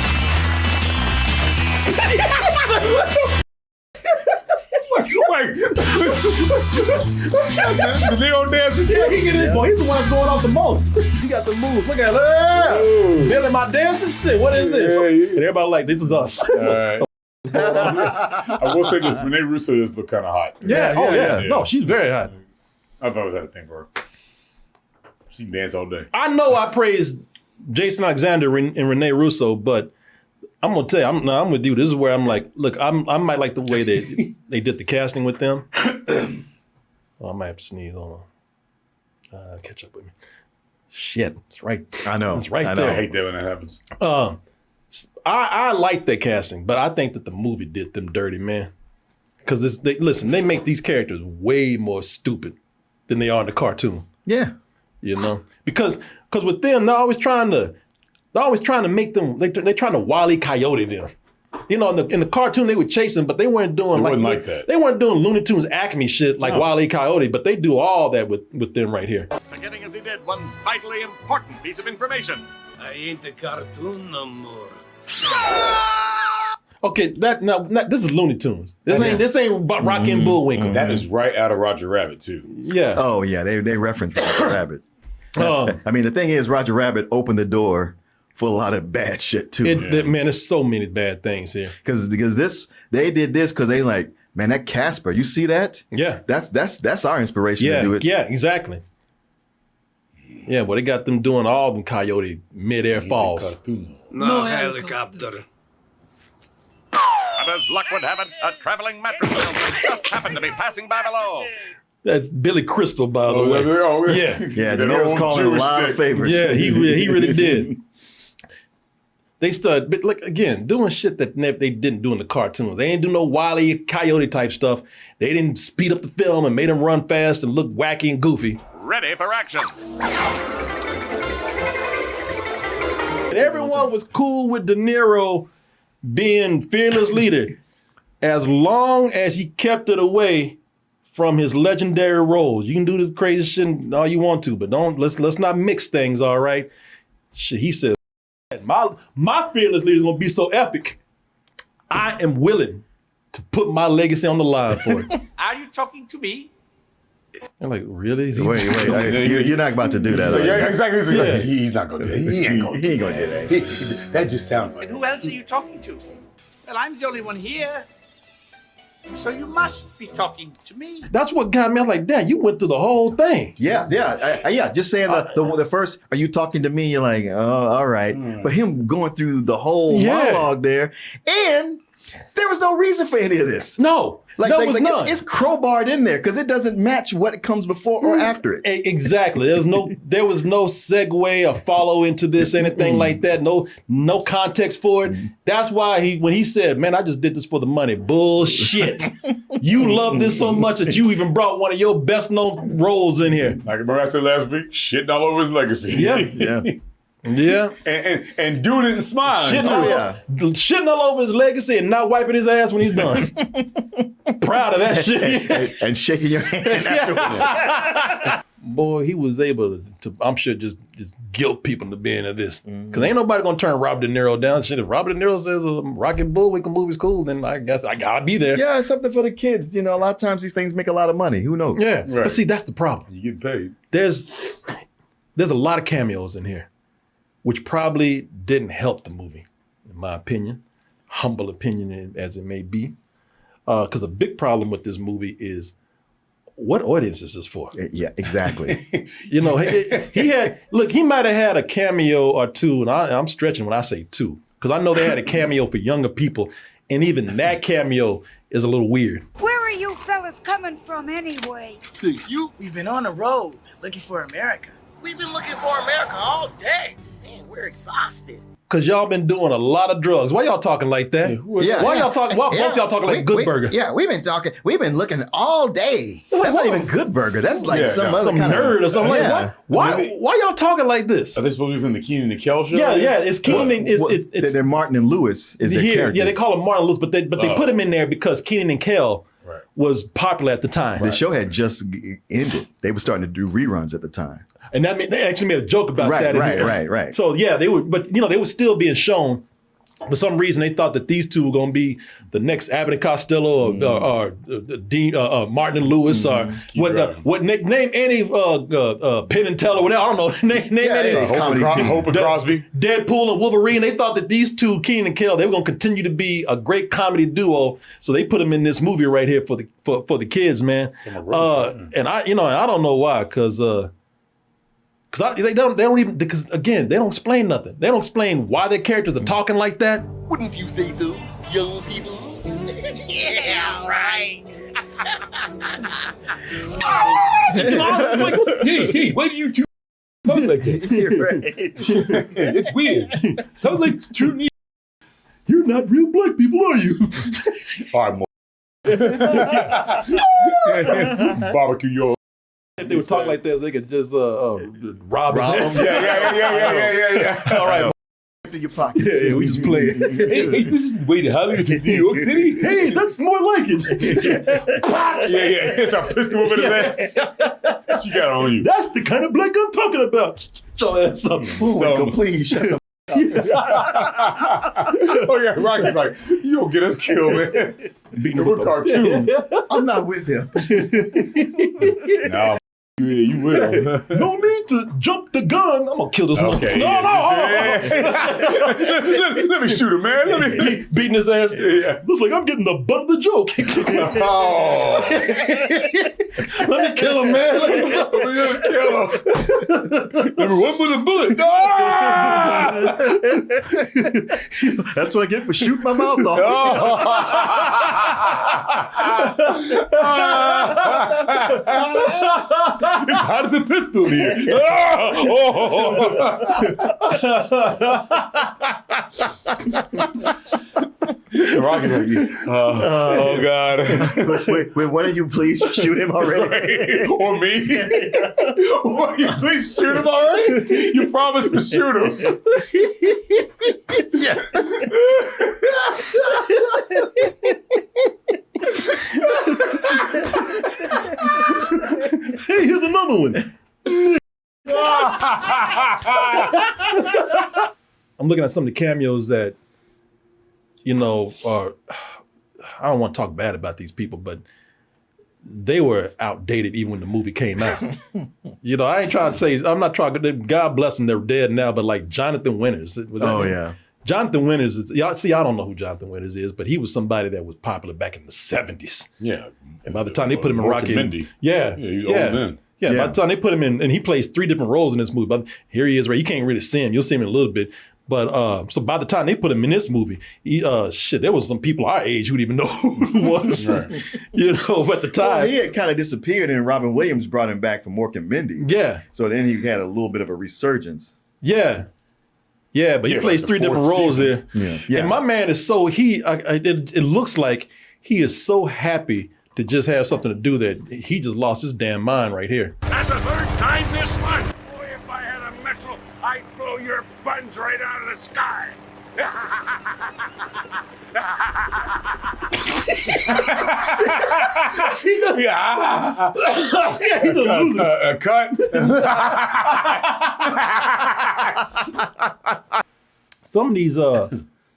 Niro dancing. Yeah, he get it. Boy, he's the one that's going off the most. He got the moves. Look at that. Billy, my dancing shit. What is this? And everybody like, this is us. All right. I will say this: Renee Russo does look kind of hot. Yeah. No, she's very hot. I thought it had a thing for her. She can dance all day. I know I praised Jason Alexander and Rene Russo, but I'm gonna tell you, I'm with you. This is where I'm like, look, I might like the way they did the casting with them. Oh, I might have to sneeze. Hold on. Catch up with me. Shit, it's right. I know. It's right there. I hate that when that happens. I like that casting, but I think that the movie did them dirty, man. Because they make these characters way more stupid than they are in the cartoon. Yeah. You know, because with them, they're always trying to make them. They're trying to Wile E. Coyote them. You know, in the cartoon they were chasing, but they weren't doing like that. They weren't doing Looney Tunes Acme shit like Wile E. Coyote, but they do all that with them right here. Forgetting as he did one vitally important piece of information. I ain't the cartoon no more. Okay, this is Looney Tunes. This ain't about Rocky and Bullwinkle. That is right out of Roger Rabbit too. Yeah. Oh yeah, they reference Roger Rabbit. I mean, the thing is, Roger Rabbit opened the door for a lot of bad shit too. Man, there's so many bad things here. Because they did this because they like, man, that Casper, you see that? Yeah. That's our inspiration to do it. Yeah, exactly. Yeah, well, they got them doing all them coyote mid-air falls. No helicopter. And as luck would have it, a traveling mattress salesman just happened to be passing by below. That's Billy Crystal, by the way. Yeah. Yeah, De Niro's calling a lot of favors. Yeah, he really did. They started, but like again, doing shit that they didn't do in the cartoons. They ain't do no Wile E. Coyote type stuff. They didn't speed up the film and made them run fast and look wacky and goofy. Ready for action. And everyone was cool with De Niro being fearless leader as long as he kept it away from his legendary roles. You can do this crazy shit all you want to, but let's not mix things, all right? Shit, he said, my fearless leader is gonna be so epic. I am willing to put my legacy on the line for it. Are you talking to me? I'm like, really? Wait, you're not about to do that. So, yeah, exactly. Yeah. He's not gonna do that. He ain't gonna do that. That just sounds like. And who else are you talking to? Well, I'm the only one here. So you must be talking to me. That's what got me. I was like, damn, you went through the whole thing. Yeah. Just saying the first, are you talking to me? You're like, oh, all right. But him going through the whole monologue there, and there was no reason for any of this. No. It's crowbarred in there because it doesn't match what comes before or after it. Exactly. There was no segue or follow into this, anything like that. No context for it. That's why when he said, man, I just did this for the money. Bullshit. You love this so much that you even brought one of your best known roles in here. Like remember I said last week, shitting all over his legacy. Yeah. Yeah. And doing it and smiling. Shitting all over his legacy and not wiping his ass when he's done. Proud of that shit. And shaking your hand afterwards. Boy, he was able to I'm sure, just guilt people into being of this. Because ain't nobody going to turn Robert De Niro down. Shit, if Robert De Niro says a Rocky and Bullwinkle movie's cool, then I guess I got to be there. Yeah, it's something for the kids. You know, a lot of times these things make a lot of money. Who knows? Yeah. Right. But see, that's the problem. You get paid. There's a lot of cameos in here, which probably didn't help the movie, in my opinion. Humble opinion as it may be. Because the big problem with this movie is what audience is this for? Yeah, exactly. You know, he might have had a cameo or two, and I'm stretching when I say two, because I know they had a cameo for younger people, and even that cameo is a little weird. Where are you fellas coming from anyway? We've been on the road looking for America. We've been looking for America all day. Man, we're exhausted. Because y'all been doing a lot of drugs. Why y'all talking like that? Why y'all talking? Why both y'all talking like Good Burger? Yeah, we've been looking all day. That's not even Good Burger. That's like some nerd or something like that. Why y'all talking like this? Are they supposed to be from the Kenan and Kel show? Yeah. It's Kenan. They're Martin and Lewis is their characters. Yeah, they call him Martin and Lewis, but they put him in there because Kenan and Kel was popular at the time. The show had just ended. They were starting to do reruns at the time. And they actually made a joke about that. Right. So yeah, they were, but they were still being shown For some reason, they thought that these two were going to be the next Abbott and Costello or Dean, Martin and Lewis or name any Penn and Teller, whatever. I don't know. name any. Hope and Crosby. Deadpool and Wolverine. They thought that these two, Kenan and Kel, they were going to continue to be a great comedy duo. So they put them in this movie right here for the kids, man. And I don't know why, because they don't even, because again, they don't explain nothing. They don't explain why their characters are talking like that. Wouldn't you say so, young people? Yeah, right. It's like, hey, why do you two talk like that? It's weird. Sounds like two. You're not real black people, are you? All right, barbecue your. If they would talk like this, they could just rob them. Yeah. All right. In your pockets. Yeah, we just play it. Hey, this is the way to Hollywood to New York City. Hey, that's more like it. It's a pistol over his ass. What you got on you? That's the kind of black I'm talking about. Shut your ass up. Bullwinkle, please shut the Oh yeah, Rocky's like, you don't get us killed, man. We're cartoons. I'm not with him. No. Yeah, you will. No need to jump the gun. I'm gonna kill this Okay, let me shoot him, man. Let me beating his ass. Yeah. Looks like I'm getting the butt of the joke. Let me kill him, man. Let me kill him. Number one with a bullet. That's what I get for shooting my mouth off. It's hot as a pistol here. Rocky's like, oh God. Wait, why don't you please shoot him already? Right. Or me? Will you please shoot him already? You promised to shoot him. Yeah. Hey, here's another one. I'm looking at some of the cameos that, are, I don't want to talk bad about these people, but they were outdated even when the movie came out. I ain't trying to say, I'm not trying to, God bless them, they're dead now, but like Jonathan Winters. Yeah. Jonathan Winters, I don't know who Jonathan Winters is, but he was somebody that was popular back in the 70s. Yeah. And by the time they put him in Rocky and Mindy. Yeah. He's old then. Yeah, by the time they put him in, and he plays 3 different roles in this movie. But here he is, right? You can't really see him. You'll see him in a little bit. But so by the time they put him in this movie, there was some people our age who didn't even know who he was. Right. At the time. Well, he had kind of disappeared, and Robin Williams brought him back for Mork and Mindy. Yeah. So then he had a little bit of a resurgence. Yeah. Yeah, but he plays 3 different roles here. Yeah. And my man is so, it looks like he is so happy to just have something to do that he just lost his damn mind right here. That's the 3rd time this month. Boy, if I had a missile, I'd blow your buns right out of the sky. He's a loser. Cut.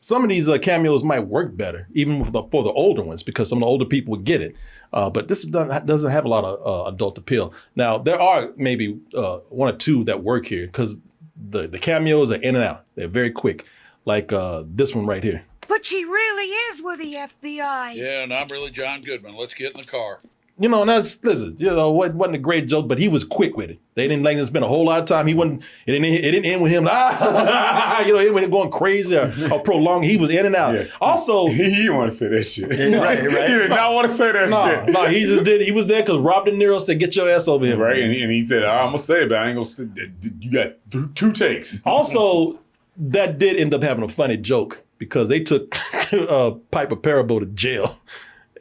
Some of these cameos might work better, even for the older ones, because some of the older people would get it. But this doesn't have a lot of adult appeal. Now, there are maybe 1 or 2 that work here, because the cameos are in and out. They're very quick, like this one right here. But she really is with the FBI. Yeah, and I'm really John Goodman. Let's get in the car. And listen, wasn't a great joke, but he was quick with it. They didn't spend a whole lot of time. It didn't end with him, it went going crazy or prolonged. He was in and out. Yeah. Also, he didn't want to say that shit. Right. He did not want to say that shit. No, he just did. He was there because Robert De Niro said, "Get your ass over here." Right, and he said, "I'm gonna say it, but I ain't gonna say that. You got 2 takes." Also, that did end up having a funny joke because they took Piper Perabo to jail,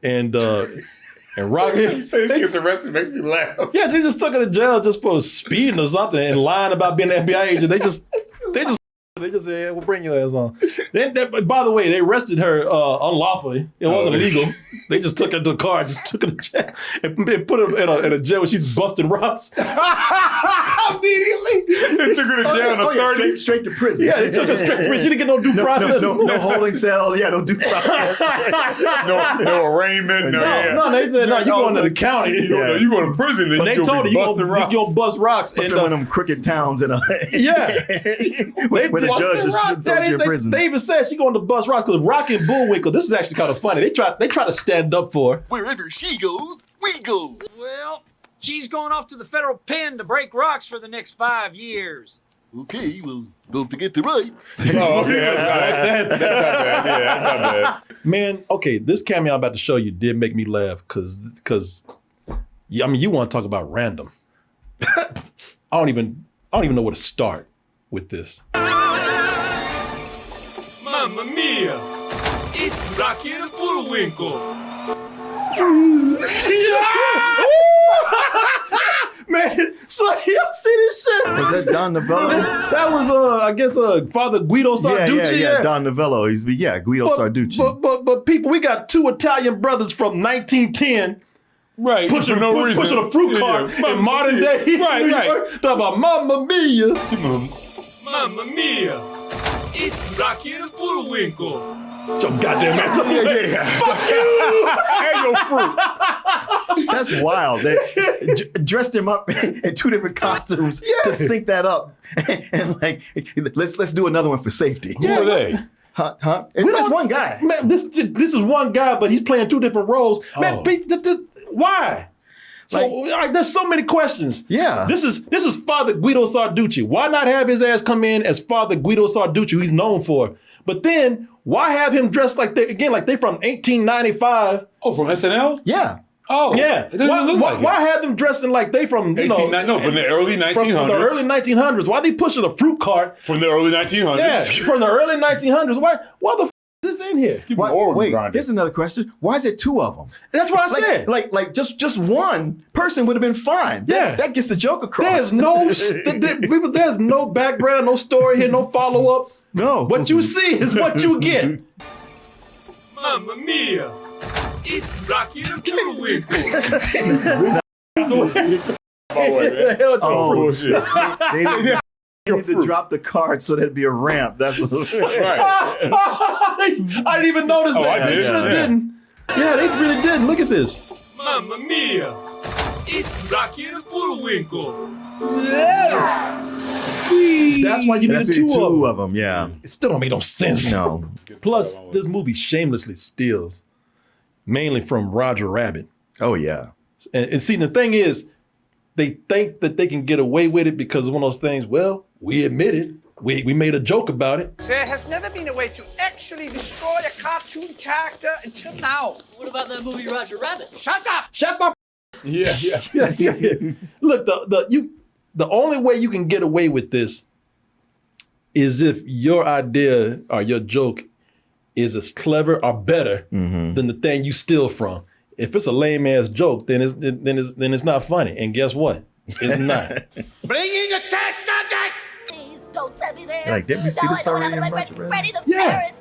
and Rocky. You say she gets arrested makes me laugh. Yeah, they just took her to jail just for speeding or something and lying about being an FBI agent. They just They just said, we'll bring your ass on. By the way, they arrested her unlawfully. It wasn't legal. They just took her to the car, just took her to jail, and put her in a jail where she busted rocks. Immediately. They took her to jail in the 30s. Straight to prison. Yeah, they took her straight to prison. She didn't get no due process. No holding cell. Yeah, no due process. no arraignment. No, they said, no, you going to the county. You going to prison. But they told her, you going to bust rocks. In one of them crooked towns. Yeah. Where the judge just throws you in prison. They even said she going to bust rocks because Rocky and Bullwinkle, this is actually kind of funny. They try to stand up for her. Wherever she goes, we go. Well, she's going off to the federal pen to break rocks for the next 5 years. Okay, well, don't forget to write. Oh, okay. That's not bad. Yeah, that's not bad. Man, okay, this cameo I'm about to show you did make me laugh because I mean, you want to talk about random. I don't even know where to start with this. Mamma mia! It's Rocky and Bullwinkle. Man, so y'all see this shit? Was that Don Novello? That was I guess Father Guido Sarducci. Yeah, Don Novello. Guido Sarducci. But people, we got two Italian brothers from 1910. Right, pushing a fruit cart in modern day. Right. Talk about Mamma Mia. Mamma mia! It's Rocky and Bullwinkle. Your goddamn ass. Yeah. Fuck you! And your fruit. That's wild. They dressed him up in two different costumes to sync that up. And like, let's do another one for safety. Who are they? Huh? It's just one guy. Man, this is one guy, but he's playing two different roles. Man, why? So there's so many questions. Yeah. This is Father Guido Sarducci. Why not have his ass come in as Father Guido Sarducci, who he's known for? But then why have him dressed like they from 1895? Oh, from SNL? Yeah. Oh, yeah. Why have them dressing like they from from the early 1900s? From the early 1900s. Why they pushing a fruit cart from the early 1900s? Yeah, from the early 1900s. Why the f is this in here? Wait, here's another question. Why is it two of them? That's what I said. Like just one person would have been fine. Yeah, that gets the joke across. There's no there's no background, no story here, no follow up. No. What you see is what you get. Mamma mia! It's Rocky and Bullwinkle. Bullshit. They need to drop the card so there'd be a ramp. That's right. I didn't even notice that. They didn't. Yeah, they really didn't. Look at this. Mamma mia! It's Rocky and Bullwinkle. Yeah. That's why you need two of them. Yeah. It still don't make no sense. No. Plus, this movie shamelessly steals mainly from Roger Rabbit. Oh, yeah. And see, the thing is, they think that they can get away with it because of one of those things. Well, we admit it. We made a joke about it. There has never been a way to actually destroy a cartoon character until now. What about that movie Roger Rabbit? Shut up! Shut up! Yeah. Look, the only way you can get away with this is if your idea or your joke is as clever or better than the thing you steal from. If it's a lame ass joke, then it's not funny. And guess what? It's not. Bringing a test subject. Please don't send me there. Like, didn't we see this already in Roger Rabbit? Yeah.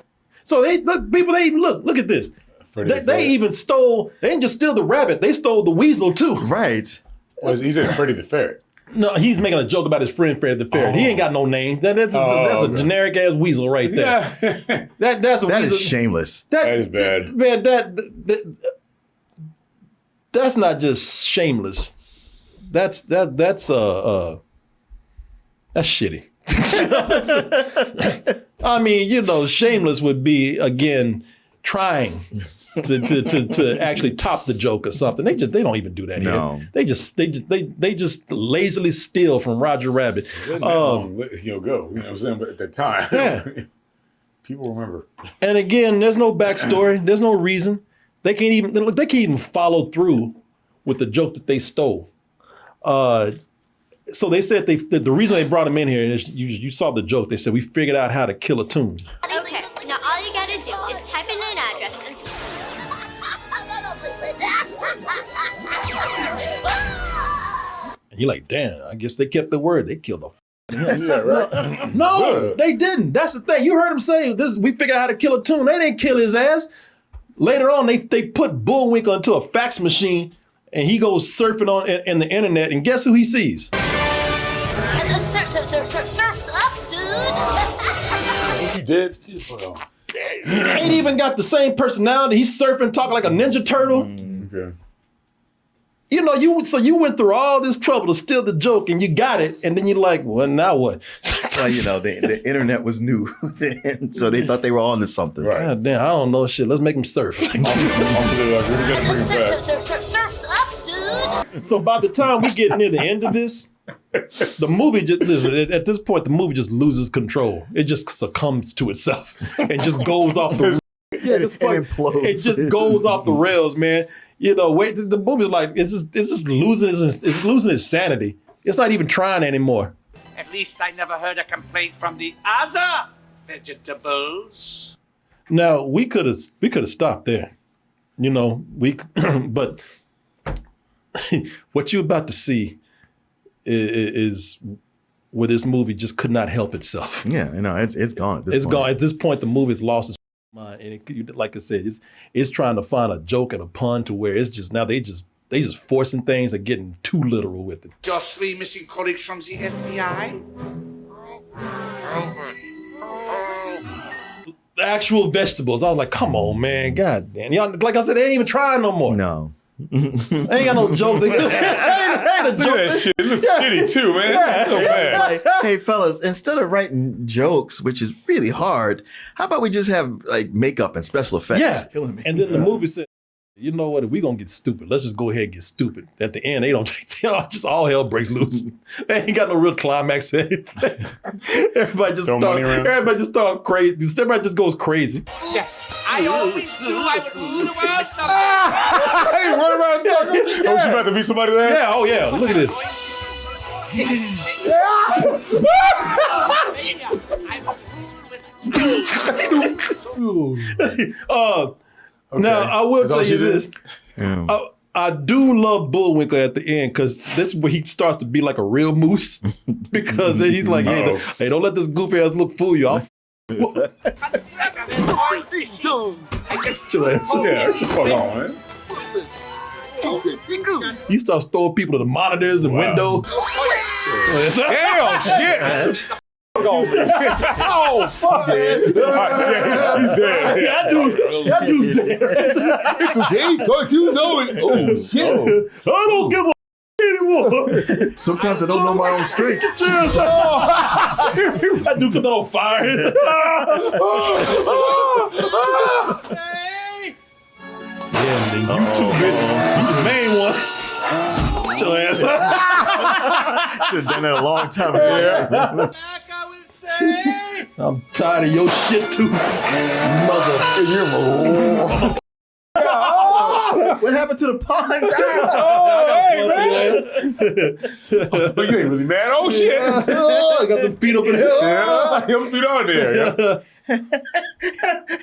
So they look at this. They even stole. They didn't just steal the rabbit. They stole the weasel too. Right. He's in Freddy the Ferret. No, he's making a joke about his friend Fred the Ferret. He ain't got no name. That's a generic ass weasel right there. Yeah. That's a that weasel. Is shameless. That is bad. Man, that's not just shameless. That's shitty. I mean, shameless would be again trying to actually top the joke or something. They don't even do that no. here. They just lazily steal from Roger Rabbit. Go. You know what I'm saying? But at that time, people remember. And again, there's no backstory. There's no reason. They can't even follow through with the joke that they stole. So they said the reason they brought him in here is you saw the joke. They said we figured out how to kill a tune. Okay, now all you gotta do is type in an address and. And you're like, damn, I guess they kept the word. They killed the Right. No, they didn't. That's the thing. You heard him say this. We figured out how to kill a tune. They didn't kill his ass. Later on, they put Bullwinkle into a fax machine, and he goes surfing on in the internet. And guess who he sees? Surf's up, dude. He did. He ain't even got the same personality. He's surfing, talking like a Ninja Turtle. Okay. You know, you went through all this trouble to steal the joke, and you got it, and then you're like, well, now what? Well, you know, the internet was new then, so they thought they were on to something. Right. God damn, I don't know shit. Let's make him surf. Also, they're like, we're gonna bring him back. Surf's up, dude. So by the time we get near the end of this, the movie at this point, the movie just loses control. It just succumbs to itself and just goes off the it just goes off the rails, man. You know, the movie's like it's just losing its sanity. It's not even trying anymore. At least I never heard a complaint from the other vegetables. Now we could have stopped there, you know. But what you're about to see is where this movie just could not help itself. Yeah, you know, it's gone. It's gone at this point. The movie's lost its mind, and like I said, it's trying to find a joke and a pun to where it's just now they just forcing things and getting too literal with it. Your 3 missing colleagues from the FBI? The actual vegetables. I was like, come on, man, god damn. Y'all, like I said, they ain't even trying no more. No. I ain't got no jokes. Ain't a joke. That shit. It looks shitty too, man. It's so bad. Like, hey fellas, instead of writing jokes, which is really hard, how about we just have like makeup and special effects? Yeah. And then the movie said, you know what, if we gonna get stupid, let's just go ahead and get stupid. At the end, they just all hell breaks loose. They ain't got no real climax. Everybody just starts crazy. Everybody just goes crazy. Yes, I always knew I would rule the world someday. Hey, run around circle. Yeah. Oh, you about to be somebody there? Yeah, oh yeah, look at this. Now, I will tell you this. I do love Bullwinkle at the end because this is where he starts to be like a real moose because then he's like, hey, don't let this goofy ass look fool you. Chill ass. Yeah, fuck on, man. He starts throwing people to the monitors and windows. Damn, shit. Oh, fuck. Yeah, he's dead. That dude's dead. It's a gay cartoon, though. Oh, shit. I don't give a anymore. Sometimes I don't know my own strength. That dude got on fire. Yeah, and then you two, bitch. You the main one. Get your ass up. Should have done that a long time ago. I'm tired of your shit too, mother. What happened to the puns? Oh, you ain't really mad. Oh, shit. I got the feet up in here. Yeah, your feet on there.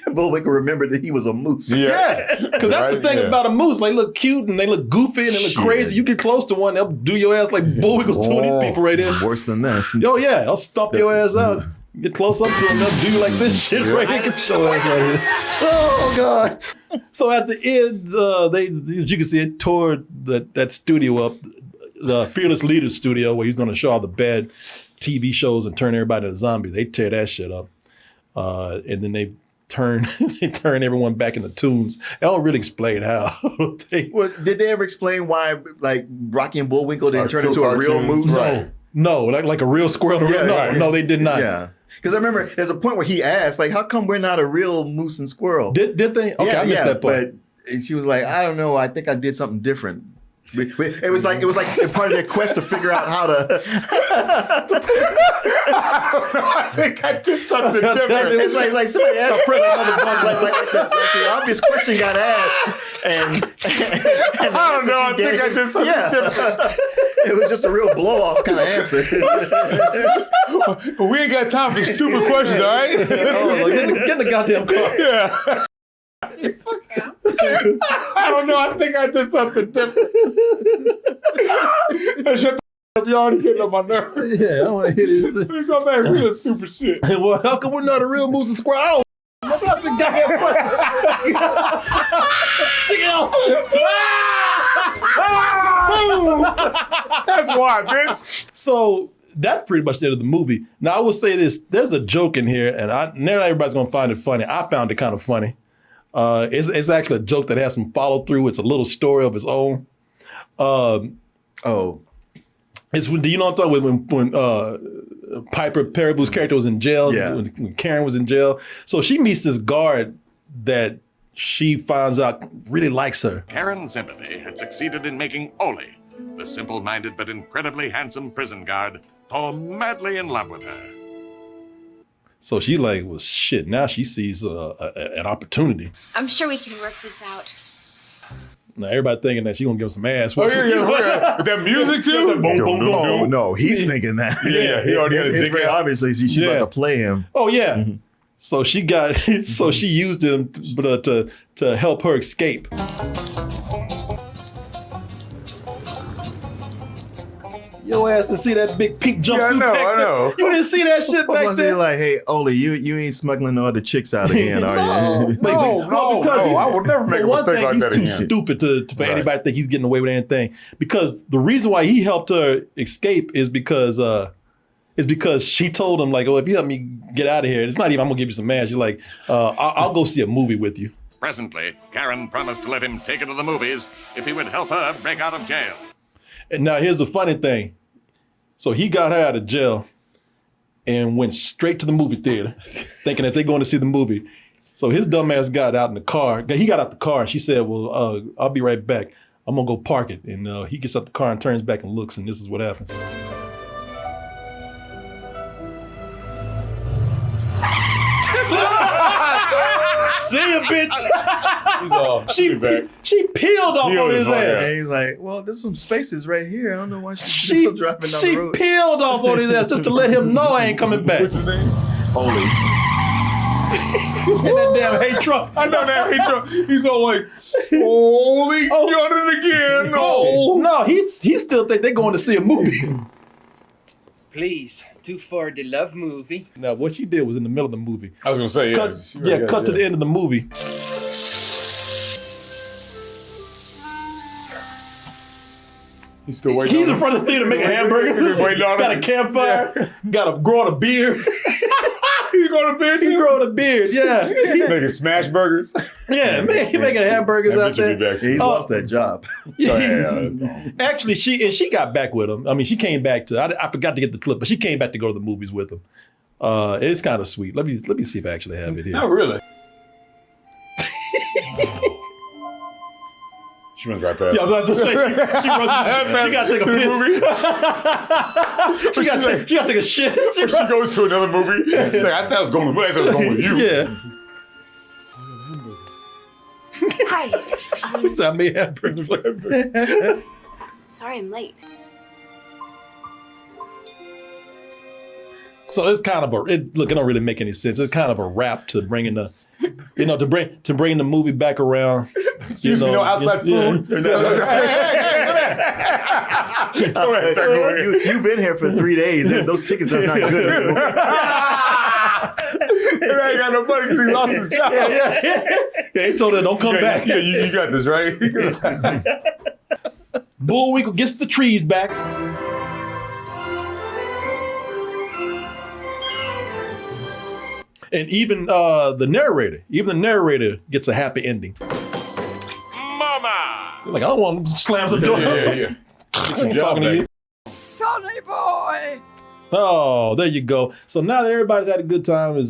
Bullwinkle remembered that he was a moose. Yeah, because that's the thing about a moose. They look cute and they look goofy and they look crazy. You get close to one, they'll do your ass like Bullwinkle to these people right there. Worse than that. Oh yeah, I'll stomp your ass out. Get close up to them, they'll do like this shit right here. Get your ass out of here. Oh God. So at the end, they, as you can see, it tore that studio up, the Fearless Leader studio, where he's going to show all the bad TV shows and turn everybody into zombies. They tear that shit up. And then they turn everyone back into tunes. They don't really explain how. Well, did they ever explain why, like, Rocky and Bullwinkle didn't turn into a real moose? Right. No, like a real squirrel. No, they did not. Yeah. Because I remember there's a point where he asked, like, how come we're not a real moose and squirrel? Did they? Okay, I missed that part. But she was like, I don't know. I think I did something different. It was like part of their quest to figure out how to. I think I did something different. It's like somebody asked like the obvious question got asked, and I don't know. I think I did something different. It was just a real blow off kind of answer. We ain't got time for stupid questions, all right? Get in the goddamn car. Yeah. I don't know. I think I did something different. You already getting on my nerves. Yeah, I don't want to hear this. Please come back and see that stupid shit. Well, how come we're not a real Moose and Square? I don't. I'm about the goddamn question. Sing it out. That's why, bitch. So that's pretty much the end of the movie. Now I will say this: there's a joke in here, and not everybody's gonna find it funny. I found it kind of funny. It's actually a joke that has some follow through. It's a little story of its own. It's when, do you know what I'm talking about? When Piper Peraboo's character was in jail, when Karen was in jail. So she meets this guard that she finds out really likes her. Karen Sympathy had succeeded in making Ole, the simple-minded but incredibly handsome prison guard, fall madly in love with her. So she like, well, shit, now she sees an opportunity. I'm sure we can work this out. Now everybody thinking that she gonna give him some ass. Oh yeah. With that music too? No, he's thinking that. Yeah, he already had a dick out. Obviously, she's about to play him. Oh yeah. Mm-hmm. So she got, so she used him to help her escape. Your ass to see that big pink jumpsuit back there. I know. You didn't see that shit back there. Like, hey, Ole, you ain't smuggling no other chicks out again, are you? No, I would never make a mistake like that again. He's too stupid for anybody to think he's getting away with anything. Because the reason why he helped her escape is because she told him, like, oh, if you help me get out of here, it's not even I'm gonna give you some ass. You're like, I'll go see a movie with you. Presently, Karen promised to let him take her to the movies if he would help her break out of jail. And now here's the funny thing. So he got her out of jail and went straight to the movie theater, thinking that they're going to see the movie. So his dumb ass got out in the car. He got out the car and she said, well, I'll be right back. I'm going to go park it. And he gets out the car and turns back and looks, and this is what happens. See ya, bitch. She peeled off on his ass. And he's like, well, there's some spaces right here. I don't know why she's still driving down the road. She peeled off on his ass just to let him know I ain't coming back. What's his name? Ole. And that damn hate truck. I know that hate truck. He's all like, holy, done it again. No, he still think they're going to see a movie. Please, to for the love movie. Now, what she did was in the middle of the movie. I was going to say, cut to the end of the movie. He's still waiting. He's in front of the theater making hamburgers. Got a campfire. Got a growing a beard. He's growing a beard too? He's growing a beard, yeah. Making smash burgers. Yeah, man, he making hamburgers out there. He's lost that job. Actually, she got back with him. I mean, she came back to. I forgot to get the clip, but she came back to go to the movies with him. It's kind of sweet. Let me see if I actually have it here. Not really. She runs right past. Yeah, I was about to say she runs. She got to take a piss. She got to take a shit. She goes to another movie. She's like, I said I was going with you. Yeah. Hi. I made hamburgers. Sorry I'm late. So it's kind of look, it don't really make any sense. It's kind of a wrap to bringing the, to bring the movie back around. Excuse me, no outside food. Hey, come on. You've been here for 3 days, and those tickets are not good anymore. And I ain't got no money because he lost his job. Yeah, he told her, don't come back. Yeah, you got this, right? Bullwinkle gets the trees back. And even the narrator gets a happy ending. Mama! Like, I don't want to slam the door. Yeah. Get your job back. Sonny boy! Oh, there you go. So now that everybody's had a good time and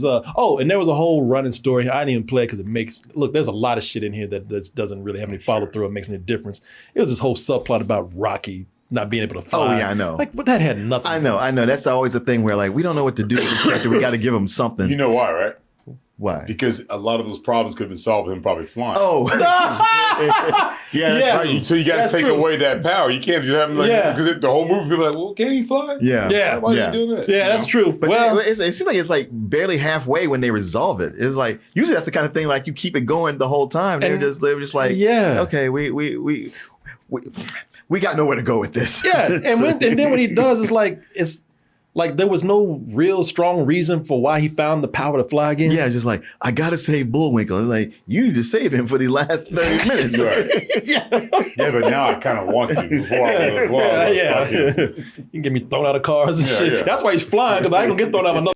there was a whole running story. I didn't even play it because there's a lot of shit in here that doesn't really have any follow through or makes any difference. It was this whole subplot about Rocky not being able to fly. Oh yeah, I know. But that had nothing. I know. That's always a thing where like we don't know what to do with this character. We got to give him something. You know why, right? Why? Because a lot of those problems could have been solved with him probably flying. Oh. Yeah. Right. So you got to take away that power. You can't just have him because the whole movie people are like, well, can he fly? Yeah. Why are you doing that? Yeah, that's true. But it seems like it's like barely halfway when they resolve it. It's like usually that's the kind of thing like you keep it going the whole time. They were just like, okay, we we got nowhere to go with this. Yeah, and then when he does, it's like there was no real strong reason for why he found the power to fly again. Yeah, just like, I gotta save Bullwinkle. It's like, you need to save him for the last 30 minutes. Yeah, but now I kind of want to before I fly. You can get me thrown out of cars and shit. Yeah. That's why he's flying, because I ain't gonna get thrown out of another.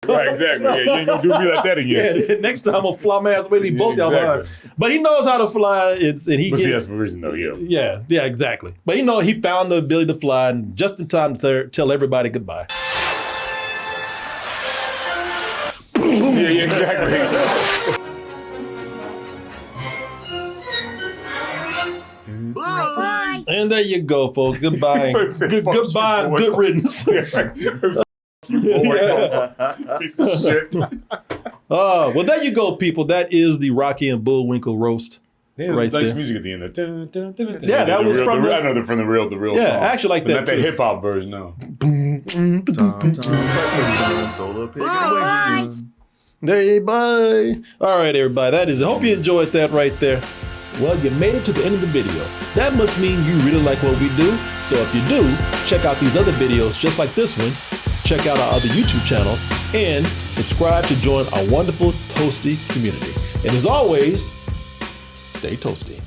Right, exactly. Yeah, you ain't gonna do me like that again. Yeah, next time I'm gonna fly my ass away, leave both y'all behind. But he knows how to fly, and he. But see, that's the reason, though. Yeah, exactly. But he found the ability to fly, and just in time to tell everybody goodbye. Yeah, exactly. Bye. And there you go, folks. Goodbye. Goodbye. Good riddance. Piece of shit. Well, there you go, people. That is the Rocky and Bullwinkle roast. Right nice there. Music at the end. Yeah, that was from I know they're from the real song. Yeah, I actually like that. Not the hip hop version, no. Bye. All right, everybody. That is it. Hope you enjoyed that right there. Well, you made it to the end of the video. That must mean you really like what we do. So if you do, check out these other videos just like this one. Check out our other YouTube channels and subscribe to join our wonderful Toasty community. And as always, stay toasty.